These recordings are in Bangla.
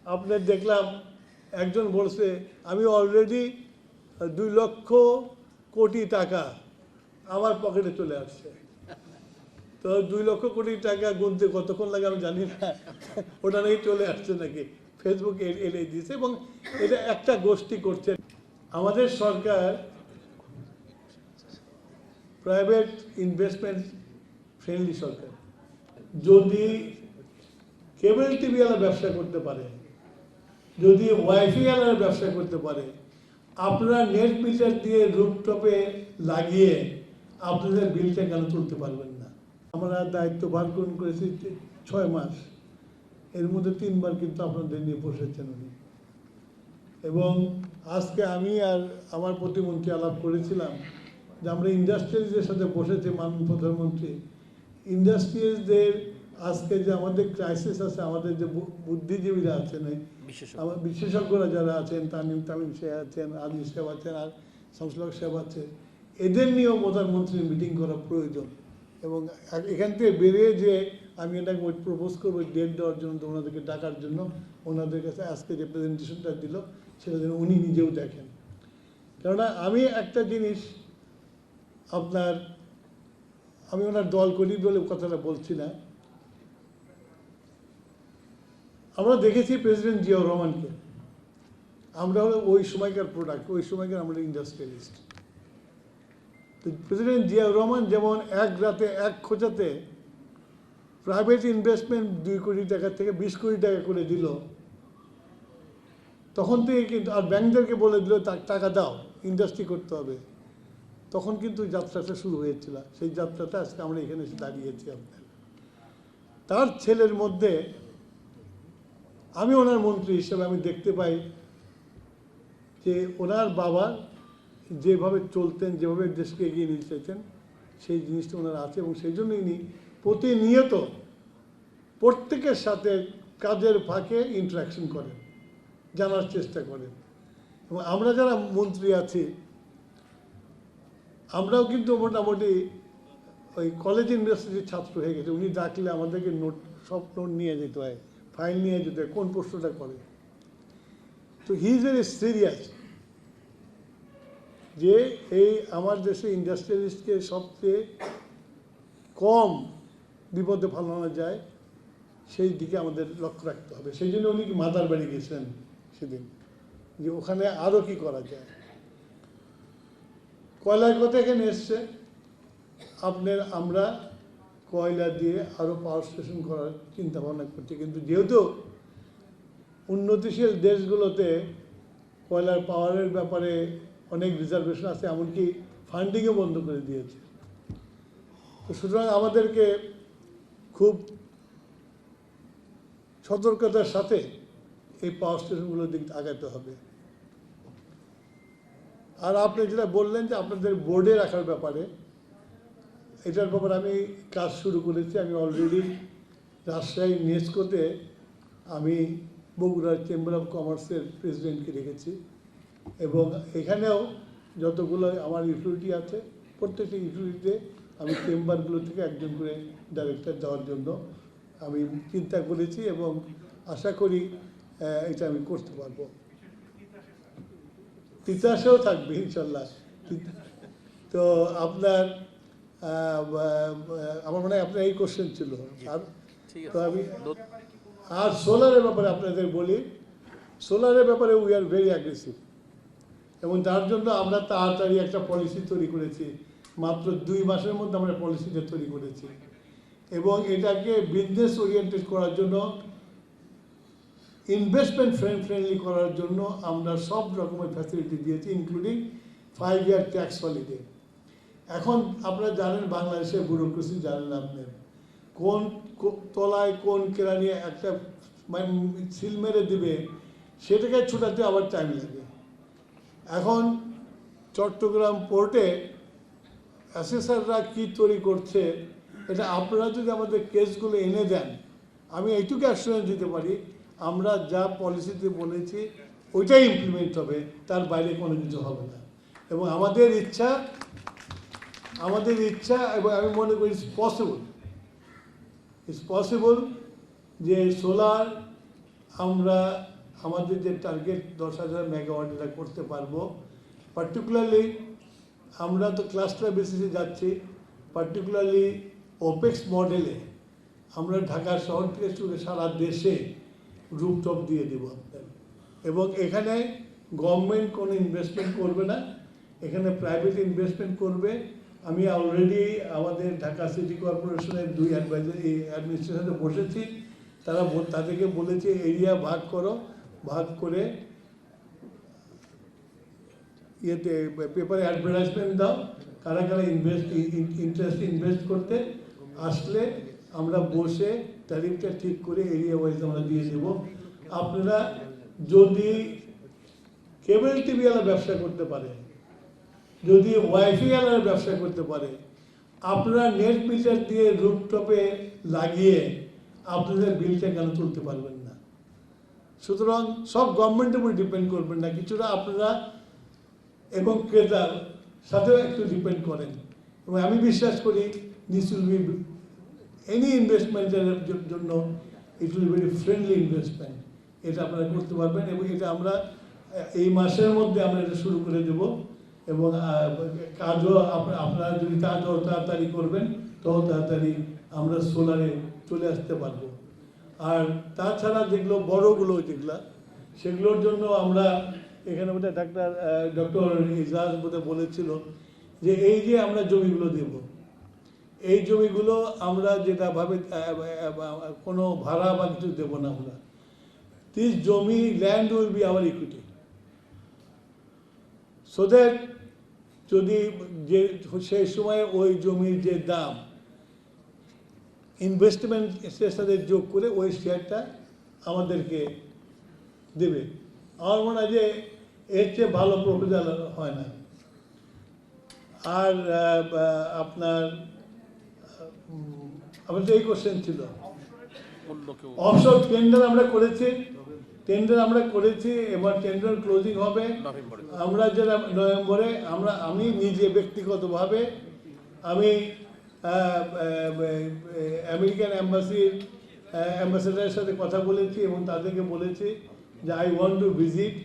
আপনার দেখলাম একজন বলছে আমি অলরেডি 2,00,000,000,000 টাকা আমার পকেটে চলে আসছে। তো 2,00,000,000,000 টাকা গুনতে কতক্ষণ লাগে আমি জানি না, ওটা নাকি চলে আসছে নাকি ফেসবুকে এনে দিয়েছে, এবং এটা একটা গোষ্ঠী করছে। আমাদের সরকার প্রাইভেট ইনভেস্টমেন্ট ফ্রেন্ডলি সরকার। যদি কেবল টিভি ওয়ালা ব্যবসা করতে পারে, যদি ওয়াইফাই ওয়ালার ব্যবসা করতে পারে, আপনারা নেট মিটার দিয়ে রুফটপে লাগিয়ে আপনাদের বিলটা কেন তুলতে পারবেন না? আমরা দায়িত্ব ভার গ্রহণ করেছি 6 মাস, এর মধ্যে 3 বার কিন্তু আপনাদের নিয়ে বসেছেন উনি। এবং আজকে আমি আর আমার প্রতিমন্ত্রী আলাপ করেছিলাম যে আমরা ইন্ডাস্ট্রিয়ালদের সাথে বসেছি, মাননীয় প্রধানমন্ত্রী। ইন্ডাস্ট্রিয়ালদের আজকে যে আমাদের ক্রাইসিস আছে, আমাদের যে বুদ্ধিজীবীরা আছেন, আমার বিশেষজ্ঞরা যারা আছেন, তামিম সাহেব আছেন, আলী সাহেব আছেন, আর শামসুল হক সাহেব আছেন, এদের নিয়েও প্রধানমন্ত্রীর মিটিং করা প্রয়োজন। এবং এখান থেকে বেরিয়ে যে আমি এটাকে প্রপোজ করবো ডেট দেওয়ার জন্য, ওনাদেরকে ডাকার জন্য, ওনাদের কাছে আজকে যে প্রেজেন্টেশনটা দিল সেটা যেন উনি নিজেও দেখেন। কেননা আমি একটা জিনিস আপনার, আমি ওনার দল করি বলে কথাটা বলছি না, আমরা দেখেছি প্রেসিডেন্ট জিয়াউর রহমানকে, আমরা হলো ওই সময়কার প্রোডাক্ট, ওই সময়কার আমরা ইন্ডাস্ট্রিয়ালিস্ট। তো প্রেসিডেন্ট জিয়াউর রহমান যেমন এক রাতে এক খোঁচাতে প্রাইভেট ইনভেস্টমেন্ট 2 কোটি টাকা থেকে 20 কোটি টাকা করে দিল, তখন থেকে কিন্তু, আর ব্যাংকদেরকে বলে দিল টাকা দাও, ইন্ডাস্ট্রি করতে হবে, তখন কিন্তু যাত্রাটা শুরু হয়েছিল। সেই যাত্রাটা আজকে আমরা এখানে এসে দাঁড়িয়েছি। আপনার তার ছেলের মধ্যে আমি ওনার মন্ত্রী হিসেবে আমি দেখতে পাই যে ওনার বাবা যেভাবে চলতেন, যেভাবে দেশকে এগিয়ে নিয়ে যেতেন, সেই জিনিসটা ওনার আছে। এবং সেই জন্য ইনি প্রতিনিয়ত প্রত্যেকের সাথে কাজের ফাঁকে ইন্টারাকশন করেন, জানার চেষ্টা করেন। এবং আমরা যারা মন্ত্রী আছি, আমরাও কিন্তু মোটামুটি ওই কলেজ ইউনিভার্সিটির ছাত্র হয়ে গেছে। উনি ডাকলে আমাদেরকে সব নোট নিয়ে যেতে হয়, ফাইল নিয়ে যেতে হয়, কোন প্রশ্নটা করে। তো হি ইজ ভেরি সিরিয়াস যে এই আমার দেশে ইন্ডাস্ট্রিয়ালিস্টকে সবচেয়ে কম বিপদে ফেলানো যায় সেই দিকে আমাদের লক্ষ্য রাখতে হবে। সেই জন্য উনি মাদার বাড়ি গেছিলেন সেদিন, যে ওখানে আরও কি করা যায়। কয়লার কথা এখানে এসছে, আমরা কয়লা দিয়ে আরও পাওয়ার স্টেশন করার চিন্তা ভাবনা করছি। কিন্তু যেহেতু উন্নতিশীল দেশগুলোতে কয়লার পাওয়ারের ব্যাপারে অনেক রিজার্ভেশন আছে, এমনকি ফান্ডিংও বন্ধ করে দিয়েছে। তো সুতরাং আমাদেরকে খুব সতর্কতার সাথে এই পাওয়ার স্টেশনগুলোর দিকে আগাতে হবে। আর আপনি যেটা বললেন যে আপনাদের বোর্ডে রাখার ব্যাপারে, এটার ব্যাপারে আমি কাজ শুরু করেছি। আমি অলরেডি রাজশাহী নেসকোতে আমি বগুড়ার চেম্বার অফ কমার্সের প্রেসিডেন্টকে রেখেছি, এবং এখানেও যতগুলো আমার ইউটিলিটি আছে প্রত্যেকটা ইউটিলিটিতে আমি চেম্বারগুলো থেকে একজন করে ডাইরেক্টর দেওয়ার জন্য আমি চিন্তা করেছি, এবং আশা করি এটা আমি করতে পারবো। তিতাসেও থাকবে ইনশাল্লাহ। তো আপনার আমার মনে হয় আপনার এই কোশ্চেন ছিল। তো আমি আর সোলারের ব্যাপারে আপনাদের বলি, সোলারের ব্যাপারে উই আর ভেরি অ্যাগ্রেসিভ, এবং তার জন্য আমরা তাড়াতাড়ি একটা পলিসি তৈরি করেছি। মাত্র 2 মাসের মধ্যে আমরা পলিসিটা তৈরি করেছি, এবং এটাকে বিজনেস ওরিয়েন্টেড করার জন্য, ইনভেস্টমেন্ট ফ্রেন্ডলি করার জন্য আমরা সব রকমের ফ্যাসিলিটি দিয়েছি, ইনক্লুডিং 5 ইয়ার ট্যাক্স হলিডে। এখন আপনারা জানেন বাংলাদেশের ব্যুরোক্রেসি জানেন, আপনার কোন তলায় কোন কেরানি একটা মানে সিল মেরে দিবে, সেটাকে ছুটাতে আবার টাইম লাগে। এখন চট্টগ্রাম পোর্টে অ্যাসেসররা কী তৈরি করছে, এটা আপনারা যদি আমাদের কেসগুলো এনে দেন, আমি এইটুকু অ্যাসুরেন্স দিতে পারি, আমরা যা পলিসিতে বলেছি ওইটাই ইমপ্লিমেন্ট হবে, তার বাইরে কোনো কিছু হবে না। এবং আমাদের ইচ্ছা, এবং আমি মনে করি ইটস পসিবল যে সোলার আমরা আমাদের যে টার্গেট 10,000 মেগাওয়াট এটা করতে পারবো। পার্টিকুলারলি আমরা তো ক্লাস্টার বেসিসে যাচ্ছি, পার্টিকুলারলি ওপেক্স মডেলে আমরা ঢাকা শহর থেকে শুরু সারা দেশে রুফটপ দিয়ে দেবো আপনার। এবং এখানে গভর্নমেন্ট কোনো ইনভেস্টমেন্ট করবে না, এখানে প্রাইভেট ইনভেস্টমেন্ট করবে। আমি অলরেডি আমাদের ঢাকা সিটি কর্পোরেশনের 2 অ্যাডমিনিস্ট্রেশনে বসেছি, তাদেরকে বলেছি এরিয়া ভাগ করো, ভাগ করে ইয়েতে পেপারে অ্যাডভার্টাইজমেন্ট দাও, কারা কারা ইনভেস্ট করতে আসলে আমরা বসে তারিখটা ঠিক করে এরিয়া ওয়াইজ আমরা দিয়ে দেবো। আপনারা যদি কেবল টিভিওয়ালা ব্যবসা করতে পারে, যদি ওয়াইফাইওয়ালার ব্যবসা করতে পারে, আপনারা নেট মিটার দিয়ে রুফটপে লাগিয়ে আপনাদের বিলটা কেন তুলতে পারবেন না? সুতরাং সব গভর্নমেন্টের উপর ডিপেন্ড করবেন না, কিছুটা আপনারা এবং ক্রেতার সাথেও একটু ডিপেন্ড করেন। এবং আমি বিশ্বাস করি দিস উইল বি এনি ইনভেস্টমেন্টের জন্য it will be friendly investment. এটা আপনারা করতে পারবেন এবং এটা আমরা এই মাসের মধ্যে আমরা এটা শুরু করে দেব। এবং কাজও আপনারা যদি কাজও তাড়াতাড়ি করবেন তত তাড়াতাড়ি আমরা সোলারে চলে আসতে পারবো। আর তাছাড়া যেগুলো বড়গুলো যেগুলো সেগুলোর জন্য আমরা এখানে বোধহয় ডক্টর ইজাজ বোধহয় বলেছিল যে এই যে আমরা জমিগুলো দেব, এই জমিগুলো আমরা যেটা ভাবে কোনো ভাড়া বা কিছু দেবো না। আমরা দিস জমি land will be hour equity, so that যদি যে সেই সময় ওই জমির যে দাম ইনভেস্টমেন্টের সাথে যোগ করে ওই শেয়ারটা আমাদেরকে দেবে। আমার মনে হয় যে এর চেয়ে ভালো প্রপোজাল হয় না। আর আপনার তো এই কোশ্চেন ছিল, অফশোর টেন্ডার আমরা করেছি, এবার টেন্ডার ক্লোজিং হবে আমরা যেটা নভেম্বরে। আমি নিজে ব্যক্তিগতভাবে আমি আমেরিকান অ্যাম্বাসেডারের সাথে কথা বলেছি এবং তাদেরকে বলেছি যে I want to visit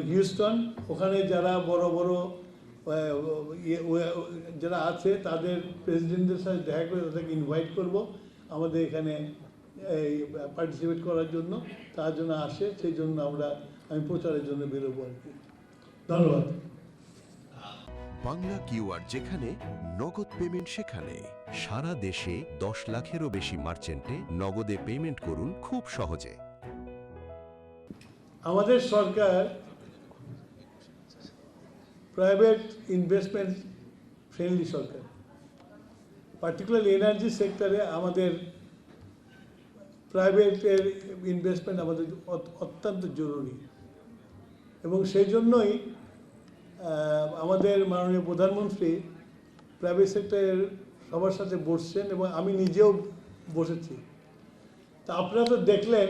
Houston. ওখানে যারা বড় বড় যারা আছে তাদের প্রেসিডেন্টদের সাথে দেখা করে তাদেরকে ইনভাইট করব আমাদের এখানে পার্টিসিপেট করার জন্য, তার জন্য আসে, সেই জন্য আমি প্রচারের জন্য বেরোবো আর কি। ধন্যবাদ। বাংলা কিউআর, যেখানে নগদ পেমেন্ট সেখানে। সারা দেশে 10 লাখেরও বেশি মার্চেন্টে নগদে পেমেন্ট করুন খুব সহজে। আমাদের সরকার প্রাইভেট ইনভেস্টমেন্ট ফ্রেন্ডলি সরকার, পার্টিকুলারলি এনার্জি সেক্টরে আমাদের প্রাইভেটের ইনভেস্টমেন্ট আমাদের অত্যন্ত জরুরি। এবং সেই জন্যই আমাদের মাননীয় প্রধানমন্ত্রী প্রাইভেট সেক্টরের সবার সাথে বসছেন এবং আমি নিজেও বসেছি। তা আপনারা তো দেখলেন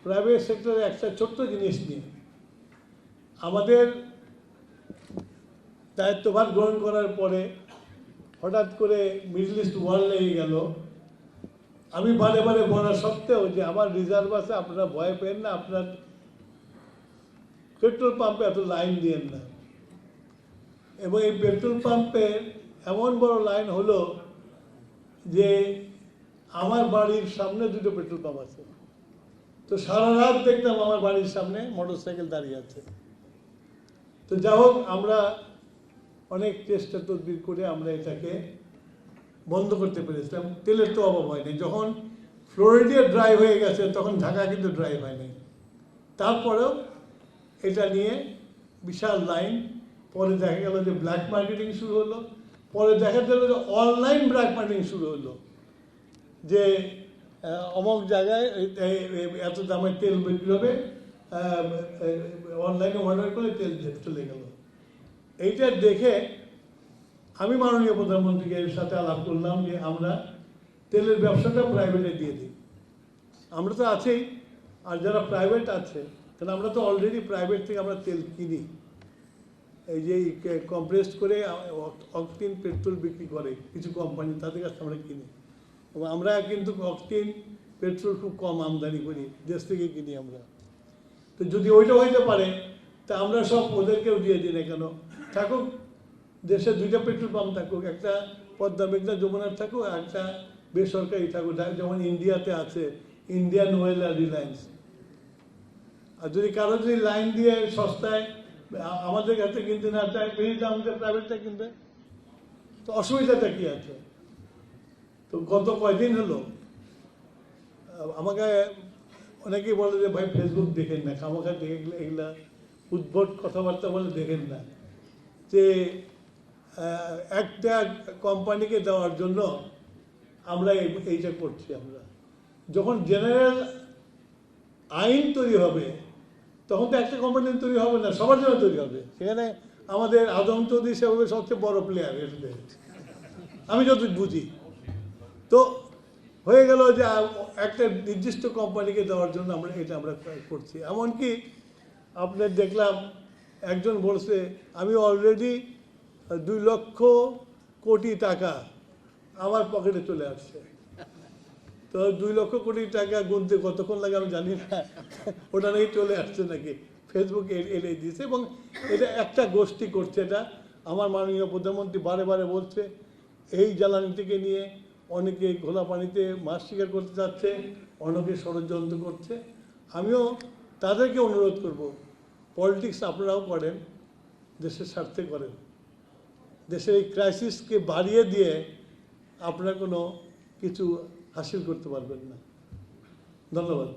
প্রাইভেট সেক্টরে একটা ছোট্ট জিনিস নিয়ে আমাদের দায়িত্বভার গ্রহণ করার পরে হঠাৎ করে মিডল ইস্ট ওয়ার লেগে গেল। আমি বারে বারে বলা সত্ত্বেও যে আমার রিজার্ভ আছে, আপনারা ভয় পেন না, আপনার পেট্রোল পাম্পে এত লাইন দিয়েন না। এবং এই পেট্রোল পাম্পের এমন বড় লাইন হলো যে আমার বাড়ির সামনে 2টো পেট্রোল পাম্প আছে। তো সারা রাত দেখতাম আমার বাড়ির সামনে মোটরসাইকেল দাঁড়িয়ে আছে। তো যা হোক, আমরা অনেক চেষ্টা তদবির করে আমরা এটাকে বন্ধ করতে পেরেছিলাম। তেলের তো অভাব হয়নি। যখন ফ্লোরিডা ড্রাই হয়ে গেছে তখন ঢাকা কিন্তু ড্রাই হয়নি। তারপরেও এটা নিয়ে বিশাল লাইন। পরে দেখা গেল যে ব্ল্যাক মার্কেটিং শুরু হলো, পরে দেখা গেল যে অনলাইন ব্ল্যাক মার্কেটিং শুরু হলো, যে অমুক জায়গায় এত দামের তেল বিক্রি হবে, অনলাইনে অর্ডার করে তেল চলে গেল। এইটা দেখে আমি মাননীয় প্রধানমন্ত্রীকে এর সাথে আলাপ করলাম যে আমরা তেলের ব্যবসাটা প্রাইভেটে দিয়ে দিই। আমরা তো আছেই, আর যারা প্রাইভেট আছে, কারণ আমরা তো অলরেডি প্রাইভেট থেকে আমরা তেল কিনি। এই যে কম্প্রেসড করে অকটেন পেট্রোল বিক্রি করে কিছু কোম্পানি, তাদের কাছে আমরা কিনি। এবং আমরা কিন্তু অকটেন পেট্রোল খুব কম আমদানি করি, দেশ থেকে কিনি আমরা। তো যদি ওইটা হইতে পারে তা আমরা সব ওদেরকেও দিয়ে দিই না কেন, থাকুক দেশে 2টা পেট্রোল পাম্প থাকুক, একটা পদ্মা মেঘনা যমুনার থাকুক আর একটা বেসরকারি থাকুক, যেমন ইন্ডিয়াতে আছে ইন্ডিয়ান ওয়েল আর রিলায়েন্স। আর যদি কারো যদি লাইন দিয়ে সস্তায় আমাদের কাছে কিনতে না চায়, বেশি দাম দিয়ে প্রাইভেটটা কিনবে, তো অসুবিধাটা কি আছে? তো গত কয়দিন হলো আমাকে অনেকেই বলে যে ভাই ফেসবুক দেখেন না, খামাখা দেখে এগুলা উদ্ভট কথাবার্তা বলে দেখেন না, যে একটা কোম্পানিকে দেওয়ার জন্য আমরা এইটা করছি। আমরা যখন জেনারেল আইন তৈরি হবে তখন তো একটা কোম্পানি তৈরি হবে না, সবার জন্য তৈরি হবে। সেখানে আমাদের আদম চৌধুরী সেভাবে সবচেয়ে বড় প্লেয়ার, আমি যত বুঝি। তো হয়ে গেল যে একটা নির্দিষ্ট কোম্পানিকে দেওয়ার জন্য আমরা করছি। এমনকি আপনার দেখলাম একজন বলছে আমি অলরেডি 2 লক্ষ কোটি টাকা আমার পকেটে চলে আসছে। তো 2 লক্ষ কোটি টাকা গুনতে কতক্ষণ লাগে আমি জানি না, ওটা নাকি চলে আসছে নাকি ফেসবুকে এনে দিয়েছে। এবং এটা একটা গোষ্ঠী করছে। এটা আমার মাননীয় প্রধানমন্ত্রী বারে বারে বলছে এই জ্বালানিটিকে নিয়ে অনেকে ঘোলা পানিতে মাছ শিকার করতে যাচ্ছে, অনেকে ষড়যন্ত্র করছে। আমিও তাদেরকে অনুরোধ করব, পলিটিক্স আপনারাও করেন, দেশের স্বার্থে করেন। দেশের এই ক্রাইসিসকে বাড়িয়ে দিয়ে আপনারা কোনো কিছু হাসিল করতে পারবেন না। ধন্যবাদ।